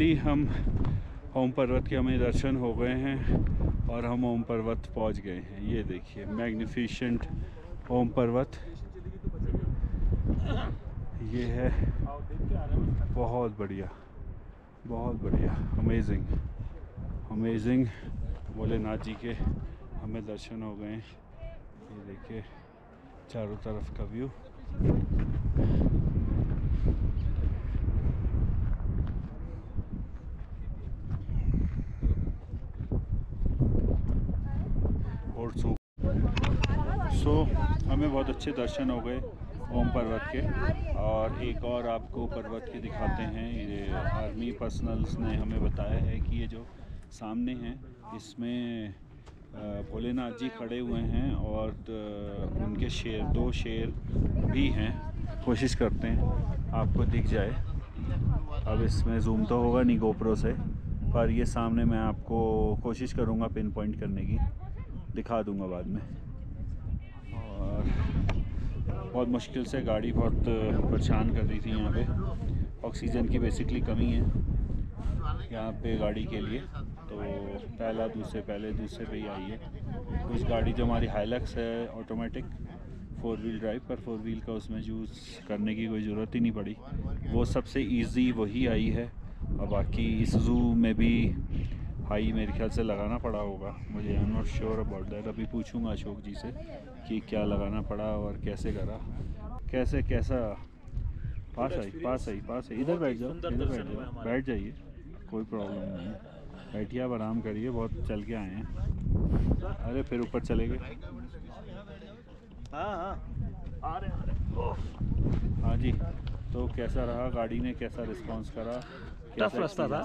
हम ओम पर्वत के हमें दर्शन हो गए हैं और हम ओम पर्वत पहुंच गए हैं। ये देखिए मैग्निफिसेंट ओम पर्वत, ये है। बहुत बढ़िया, बहुत बढ़िया, अमेजिंग अमेजिंग। भोलेनाथ जी के हमें दर्शन हो गए। ये देखिए चारों तरफ का व्यू। और सो हमें बहुत अच्छे दर्शन हो गए ओम पर्वत के। और एक और आपको पर्वत के दिखाते हैं। ये आर्मी पर्सनल्स ने हमें बताया है कि ये जो सामने हैं इसमें भोलेनाथ जी खड़े हुए हैं और उनके शेर, 2 शेर भी हैं। कोशिश करते हैं आपको दिख जाए। अब इसमें जूम तो होगा नहीं गोप्रो से, पर ये सामने मैं आपको कोशिश करूँगा पिन पॉइंट करने की, दिखा दूँगा बाद में। और बहुत मुश्किल से गाड़ी बहुत परेशान कर रही थी। यहाँ पे ऑक्सीजन की बेसिकली कमी है यहाँ पे गाड़ी के लिए, तो पहले दूसरे पे ही आई है। कुछ गाड़ी जो हमारी हाइलक्स है ऑटोमेटिक 4 व्हील ड्राइव, पर 4 व्हील का उसमें यूज़ करने की कोई ज़रूरत ही नहीं पड़ी। वो सबसे इजी वही आई है। और बाकी इस जू में भी हाई मेरे ख्याल से लगाना पड़ा होगा, मुझे I am not sure about that. अभी पूछूंगा अशोक जी से कि क्या लगाना पड़ा और कैसे करा, कैसा। पास आई। इधर बैठ जाओ, बैठ जाइए, कोई प्रॉब्लम नहीं है। बैठिए, आप आराम करिए, बहुत चल के आए हैं। अरे फिर ऊपर चले गए। हाँ जी, तो कैसा रहा, गाड़ी ने कैसा रिस्पॉन्स करा? टफ रास्ता था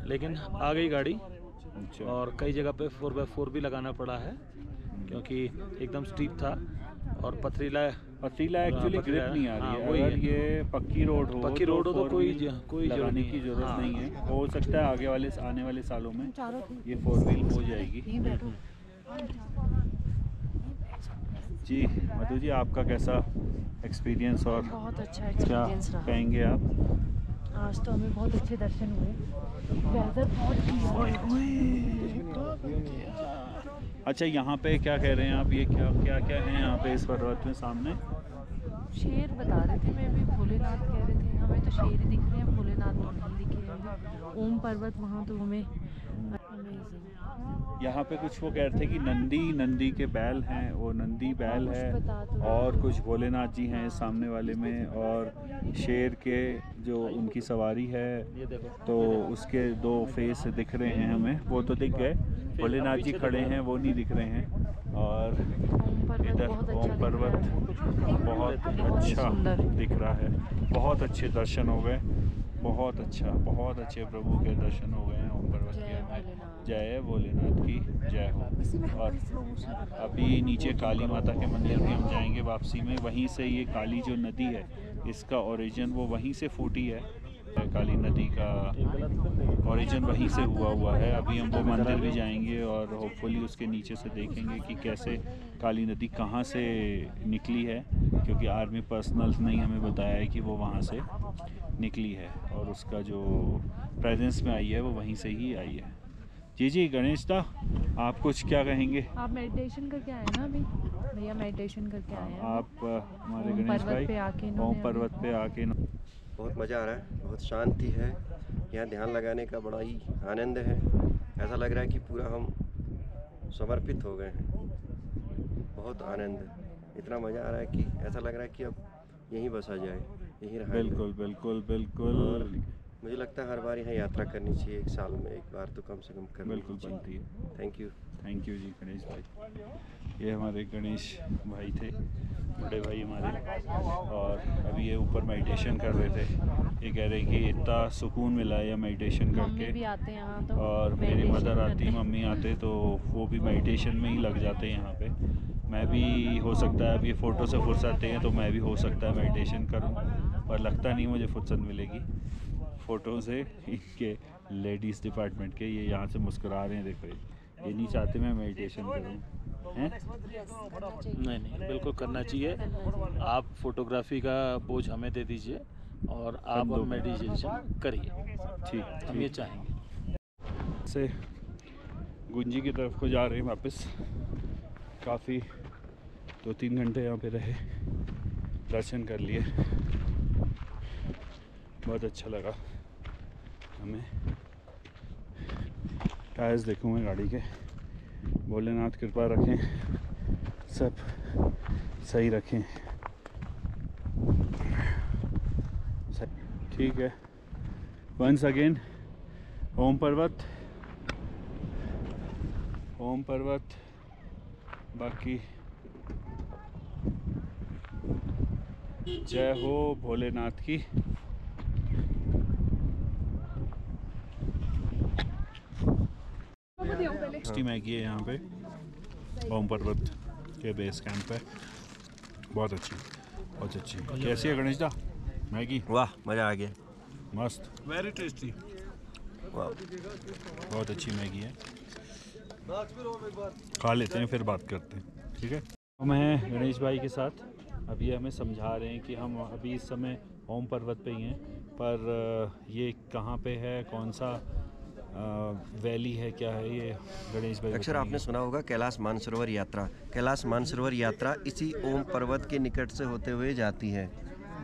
लेकिन आ गई गाड़ी। अच्छा। और कई जगह पे 4x4 भी लगाना पड़ा है क्योंकि एकदम स्टीप था और पथरीला एक्चुअली ग्रिप नहीं आ रही है। अगर ये पक्की रोड हो तो कोई लगाने की ज़रूरत नहीं है। हो सकता है आने वाले सालों में ये 4 व्हील हो जाएगी। जी मधु जी, आपका कैसा एक्सपीरियंस? और बहुत अच्छा एक्सपीरियंस रहा। कहेंगे आप? आज तो हमें बहुत अच्छे दर्शन हुए। वेदर बहुत अच्छा, यहाँ पे क्या कह रहे हैं आप? ये क्या है यहाँ पे इस पर्वत में सामने? शेर बता रहे थे, मैं भी भोलेनाथ कह रहे थे। हमें तो शेर ही दिख रहे हैं, भोलेनाथ तो नहीं दिखे हमें। ओम पर्वत वहाँ तो हमें यहाँ पे कुछ वो कह रहे थे कि नंदी के बैल हैं, वो नंदी बैल है और कुछ भोलेनाथ जी हैं सामने वाले में, और शेर के जो उनकी सवारी है तो उसके 2 फेस दिख रहे हैं हमें। वो तो दिख गए, भोलेनाथ जी खड़े हैं वो नहीं दिख रहे हैं। और इधर ओम पर्वत बहुत अच्छा दिख रहा है। बहुत अच्छे दर्शन हो गए, बहुत अच्छे प्रभु के दर्शन हो गए हैं ओम पर्वत के। जय भोलेनाथ की जय हो। और अभी नीचे काली माता के मंदिर भी हम जाएंगे वापसी में। वहीं से ये काली जो नदी है इसका ओरिजिन वो वहीं से फूटी है। काली नदी का ओरिजिन वहीं से हुआ है। अभी हम वो मंदिर भी जाएंगे और होपफुली उसके नीचे से देखेंगे कि कैसे काली नदी कहाँ से निकली है, क्योंकि आर्मी पर्सनल्स ने हमें बताया है कि वो वहाँ से निकली है और उसका जो प्रेजेंस में आई है वो वहीं से ही आई है। जी गणेश दा, आप कुछ क्या कहेंगे? आप मेडिटेशन करके आए ना अभी? भैया मेडिटेशन करके आए हैं आप हमारे गणेश भाई ओम पर्वत पे आके बहुत मज़ा आ रहा है, बहुत शांति है यहाँ। ध्यान लगाने का बड़ा ही आनंद है। ऐसा लग रहा है कि पूरा हम समर्पित हो गए हैं। बहुत आनंद, इतना मज़ा आ रहा है कि ऐसा लग रहा है कि अब यहीं बसा जाए, यहीं रहा। बिल्कुल। और मुझे लगता है हर बार यहाँ यात्रा करनी चाहिए, 1 साल में 1 बार तो कम से कम करनी बिल्कुल बनती है। थैंक यू जी गणेश भाई। ये हमारे गणेश भाई थे, बड़े भाई हमारे, और अभी ये ऊपर मेडिटेशन कर रहे थे। ये कह रहे कि इतना सुकून मिला है मेडिटेशन करके। भी आते हैं यहाँ तो, और मेरी मदर आती, मम्मी आते तो वो भी मेडिटेशन में ही लग जाते हैं यहाँ पे। मैं भी हो सकता है अब ये फ़ोटो से फुर्सत हैं तो मैं भी हो सकता है मेडिटेशन करूँ, पर लगता नहीं मुझे फुर्सत मिलेगी फ़ोटो से। इनके लेडीज़ डिपार्टमेंट के ये यहाँ से मुस्कुरा रहे हैं, देखो ये नहीं चाहते मैं मेडिटेशन करूँ, हैं? नहीं बिल्कुल करना चाहिए। आप फोटोग्राफी का बोझ हमें दे दीजिए, और आप और मेडिटेशन करिए, ठीक हम ये चाहेंगे। से गुंजी की तरफ को जा रहे हैं वापस। काफ़ी 2-3 घंटे यहाँ पे रहे, दर्शन कर लिए, बहुत अच्छा लगा हमें। टायर्स देखूँगा गाड़ी के, भोलेनाथ कृपा रखें, सब सही रखें। ठीक है, वंस अगेन ओम पर्वत, ओम पर्वत। बाकी जय हो भोलेनाथ की। टेस्टी मैगी है यहाँ पे ओम पर्वत के बेस कैंप पे, बहुत अच्छी, बहुत अच्छी। कैसी है गणेश दा मैगी? वाह, मज़ा आ गया, मस्त, वेरी टेस्टी। वाह। बहुत अच्छी मैगी है। खा लेते हैं फिर बात करते हैं, ठीक है। हम हैं गणेश भाई के साथ, अभी हमें समझा रहे हैं कि हम अभी इस समय ओम पर्वत पे ही हैं, पर ये कहाँ पे है, कौन सा वैली है, क्या है ये गणेश भाई? अक्सर आपने सुना होगा कैलाश मानसरोवर यात्रा। कैलाश मानसरोवर यात्रा इसी ओम पर्वत के निकट से होते हुए जाती है।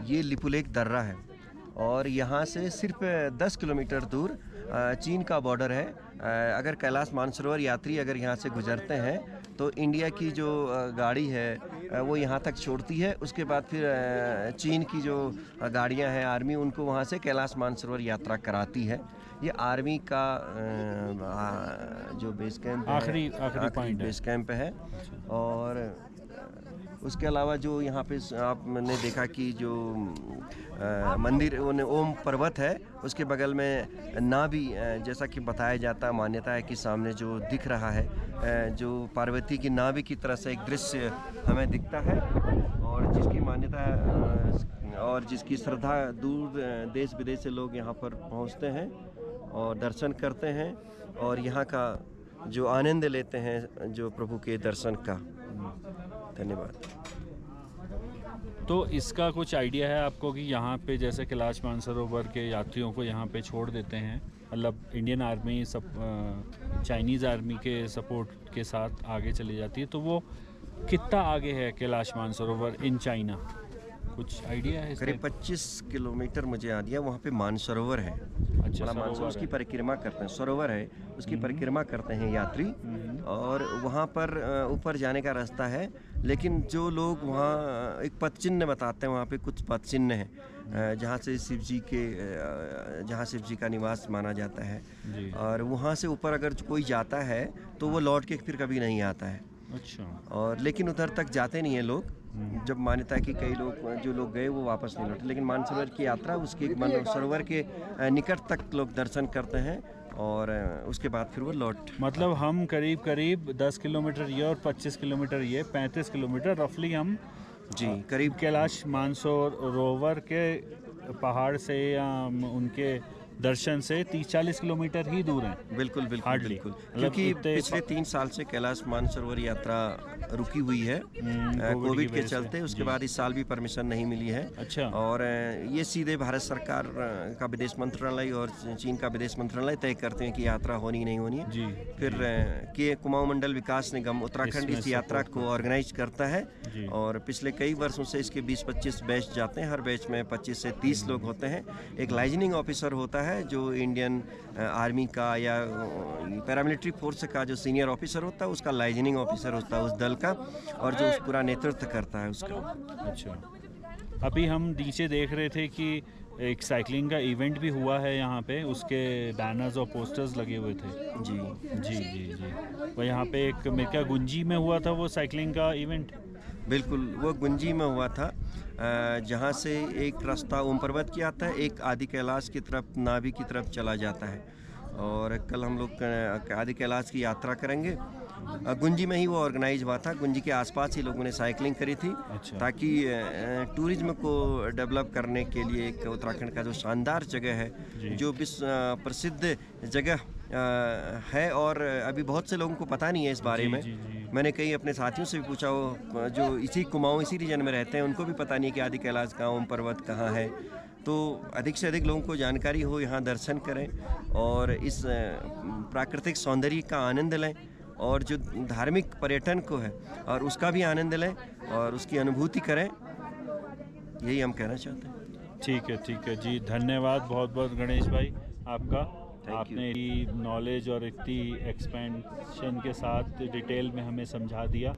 ये लिपुलेख दर्रा है और यहाँ से सिर्फ 10 किलोमीटर दूर चीन का बॉर्डर है। अगर कैलाश मानसरोवर यात्री अगर यहाँ से गुजरते हैं तो इंडिया की जो गाड़ी है वो यहाँ तक छोड़ती है, उसके बाद फिर चीन की जो गाड़ियाँ हैं आर्मी, उनको वहाँ से कैलाश मानसरोवर यात्रा कराती है। ये आर्मी का जो बेस कैंप है, आखिरी पॉइंट बेस कैंप है। और उसके अलावा जो यहाँ पे आपने देखा कि जो मंदिर ओम पर्वत है, उसके बगल में नाभि, जैसा कि बताया जाता है, मान्यता है कि सामने जो दिख रहा है, जो पार्वती की नाभि की तरह से एक दृश्य हमें दिखता है, और जिसकी मान्यता और जिसकी श्रद्धा दूर देश विदेश से लोग यहाँ पर पहुँचते हैं और दर्शन करते हैं और यहाँ का जो आनंद लेते हैं जो प्रभु के दर्शन का। धन्यवाद। तो इसका कुछ आइडिया है आपको कि यहाँ पे जैसे कैलाश मानसरोवर के यात्रियों को यहाँ पे छोड़ देते हैं, मतलब इंडियन आर्मी सब चाइनीज़ आर्मी के सपोर्ट के साथ आगे चली जाती है, तो वो कितना आगे है कैलाश मानसरोवर इन चाइना? कुछ आइडिया है? करीब 25 किलोमीटर मुझे याद है। वहाँ पे मानसरोवर है। अच्छा, मानसरोवर उसकी परिक्रमा करते हैं, सरोवर है उसकी परिक्रमा करते हैं यात्री, और वहाँ पर ऊपर जाने का रास्ता है। लेकिन जो लोग वहाँ एक पद चिन्ह बताते हैं, वहाँ पे कुछ पद चिन्ह हैं जहाँ शिव जी का निवास माना जाता है, और वहाँ से ऊपर अगर कोई जाता है तो वो लौट के फिर कभी नहीं आता है। अच्छा। और लेकिन उधर तक जाते नहीं हैं लोग, जब मान्यता है कि कई लोग जो लोग गए वो वापस नहीं लौटे। लेकिन मानसरोवर की यात्रा उसके सरोवर के निकट तक लोग दर्शन करते हैं और उसके बाद फिर वो लौट। मतलब हम करीब 10 किलोमीटर ये और 25 किलोमीटर ये, 35 किलोमीटर रफली हम जी करीब कैलाश मानसरोवर के पहाड़ से या उनके दर्शन से 30-40 किलोमीटर ही दूर हैं। बिल्कुल Hardly। बिल्कुल, क्योंकि पिछले 3 साल से कैलाश मानसरोवर यात्रा रुकी हुई है कोविड के चलते। उसके बाद इस साल भी परमिशन नहीं मिली है। अच्छा। और ये सीधे भारत सरकार का विदेश मंत्रालय और चीन का विदेश मंत्रालय तय करते हैं कि यात्रा होनी नहीं होनी है। जी। फिर के कुमाऊं मंडल विकास निगम उत्तराखंड इस यात्रा को ऑर्गेनाइज करता है, और पिछले कई वर्षों से इसके 20-25 बैच जाते हैं। हर बैच में 25 से 30 लोग होते हैं। एक लाइजनिंग ऑफिसर होता है जो इंडियन आर्मी का या पैरामिलिट्री फोर्स का जो सीनियर ऑफिसर होता है, उसका लाइजनिंग ऑफिसर होता है उस दल का, और जो उस पूरा नेतृत्व करता है उसका। अच्छा। अभी हम नीचे देख रहे थे कि एक साइकिलिंग का इवेंट भी हुआ है यहाँ पे, उसके बैनर्स और पोस्टर्स लगे हुए थे। जी जी जी जी। वो यहाँ पे एक मेरे ख्याल गुंजी में हुआ था वो साइकिलिंग का इवेंट। बिल्कुल, वो गुंजी में हुआ था, जहाँ से एक रास्ता ओम पर्वत की आता है, एक आदि कैलाश की तरफ, नाभि की तरफ चला जाता है। और कल हम लोग आदि कैलाश की यात्रा करेंगे। गुंजी में ही वो ऑर्गेनाइज हुआ था। गुंजी के आसपास ही लोगों ने साइकिलिंग करी थी। अच्छा। ताकि टूरिज्म को डेवलप करने के लिए एक उत्तराखंड का जो शानदार जगह है, जो विश्व प्रसिद्ध जगह है, और अभी बहुत से लोगों को पता नहीं है इस बारे में। मैंने कई अपने साथियों से भी पूछा, वो जो इसी कुमाऊं इसी रीजन में रहते हैं, उनको भी पता नहीं है कि आदि कैलाश का ओम पर्वत कहाँ है। तो अधिक से अधिक लोगों को जानकारी हो, यहाँ दर्शन करें और इस प्राकृतिक सौंदर्य का आनंद लें और जो धार्मिक पर्यटन को है और उसका भी आनंद लें और उसकी अनुभूति करें, यही हम कहना चाहते हैं। ठीक है जी, धन्यवाद बहुत बहुत गणेश भाई आपका। Thank आपने नॉलेज और इतनी एक्सपेंशन के साथ डिटेल में हमें समझा दिया।